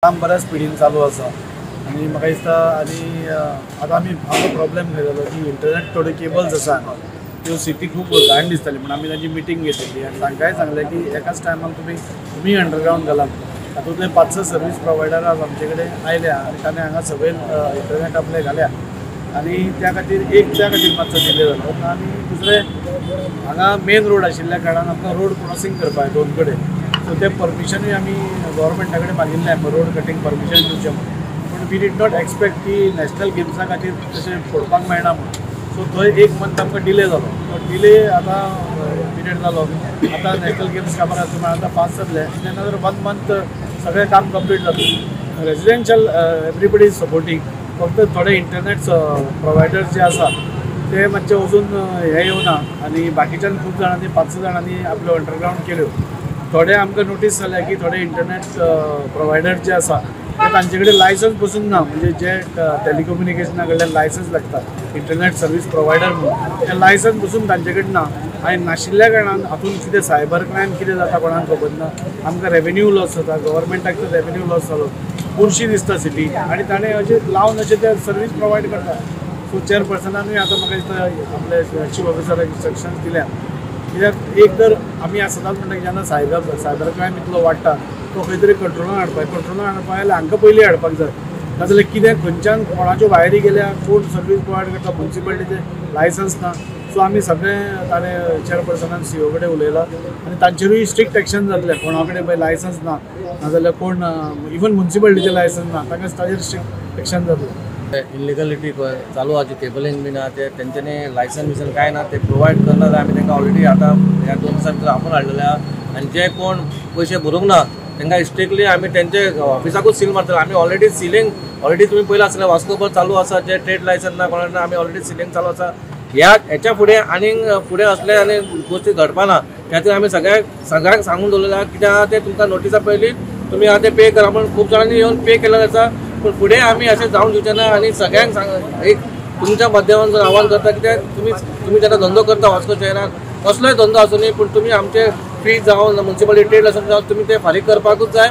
काम बऱ्याच स्पिडीन चालू आसा आणि म्हाका दिसता आनी आतां आमचो प्रॉब्लेम खंय जालो की इंटरनेट थोडे केबल्स आसा त्यो सिटी खूब घाण दिसताली म्हणून आमी तांची मिटींग घेतलेली आनी तांकांय सांगलें की एकाच टायमार तुमी अंडरग्रावंड घालात. तातूंतले 5-6 सर्वीस प्रोवायडर आमचे कडेन आयल्या आनी ताणें हांगा सगळे इंटरनेट आपले घाल्या आनी त्या खातीर मातसो डिले जालो आनी दुसरें हांगा मेन रोड आशिल्ल्या कारणान आमकां रोड क्रॉसींग करपाक दोन कडेन सो ते परमिशनूय आमी गव्हर्मेंटा कडेन मागिल्लें रोड कटींग परमिशन दिवचें म्हणून पूण वी डीड नॉट एक्सपेक्ट की नॅशनल गेम्सा खातीर तशें फोडपाक मेळना म्हणून सो थंय 1 मंथ आमकां डिले जालो. तो डिले आतां पिरियड जालो आतां नॅशनल गेम्स कामार आसा आतां फास्ट जातले तेन्ना जर 1 मंथ सगळें काम कंप्लीट जातलें. रेजिडेंशियल एवरीबडी इज सपोर्टींग फक्त थोडे इंटरनेट प्रोवायडर्स जे आसा ते मातशे अजून हे येवना आनी बाकीच्यान खूब जाणांनी 5-6 जाणांनी आपल्यो अंडरग्रावंड केल्यो. थोडे आमकां नोटीस जाल्या की थोडे इंटरनेट प्रोवायडर जे आसा ते तांचे कडेन लायसन्स बसून ना म्हणजे जे टॅलिकम्युनिकेशना कडल्यान लायसन्स लागता इंटरनेट सर्वीस प्रोवायडर म्हणून ते लायसन्स बसून तांचे कडेन ना आनी नाशिल्ल्या कारणान हातून कितें सायबर क्रायम कितें जाता कोणाक खबर ना. आमकां रेवेन्यू लॉस जाता गव्हर्मेंटाक तो रेवेन्यू लॉस जालो बुरशी दिसता सिटी आनी ताणें अशें लावन अशें ते सर्वीस प्रोवायड करता. सो चेअरपर्सनानूय आतां म्हाका दिसता आपले चीफ ऑफिसराक इंस्ट्रक्शन्स दिल्या कित्याक एक तर आमी सदांच म्हणटा की जेन्ना सायबर क्रायम इतलो वाडटा तो खंय तरी कंट्रोलान हाडपाक जाल्यार हांकां पयलीं हाडपाक जाय नाजाल्यार कितें खंयच्यान कोणाच्यो भायरी गेल्या कोण सर्वीस प्रोवायड करता म्युन्सिपालिटीचे लायसन्स ना. सो आमी सगळें ताणें चेअरपर्सनान सीओ कडेन उलयलां आनी तांचेरूय स्ट्रिक्ट एक्शन जातलें कोणा कडेन पळय लायसन्स ना नाजाल्यार कोण इवन म्युन्सिपालिटीचे लायसन्स ना तांकां ताजेर स्ट्रिक्ट एक्शन जातलें. इलिगलिटी चालू आहा केबलिंग बी ना ते तेंच्यांनी लायसन बिसन काय ना ते प्रोवायड करना जाल्यार आमी तांकां ऑलरेडी आतां ह्या 2 दिसां भितर आपूण हाडलेले आहा आनी जे कोण पयशे भरूंक ना तांकां स्ट्रिक्टली आमी तेंचे ऑफिसाकूच सील मारतले. आमी ऑलरेडी सीलिंग तुमी पयला आसलें वास्कोभर चालू आसा जे ट्रेड लायसन ना कोणाक ना आमी ऑलरेडी सीलिंग चालू आसा. हेच्या फुडें आनीक फुडें असले आनी गोश्टी घडपाना त्या खातीर आमी सगळ्यांक सांगून दवरलेला कित्याक ते तुमकां नोटिसा पयलीं तुमी आतां पे करा म्हणून खूब जाणांनी येवन पे केलेले आसा पूण फुडें आमी अशें जावंक दिवचें ना आनी सगळ्यांक एक तुमच्या माध्यमांतून आवाहन करता कित्याक तुमी जेन्ना धंदो करता वास्को शहरान कसलोय धंदो आसूं न्ही पूण तुमी आमचे फी जावं म्युन्सिपालिटी ट्रेड लायसन जावं तुमी ते फारीक करपाकूच जाय.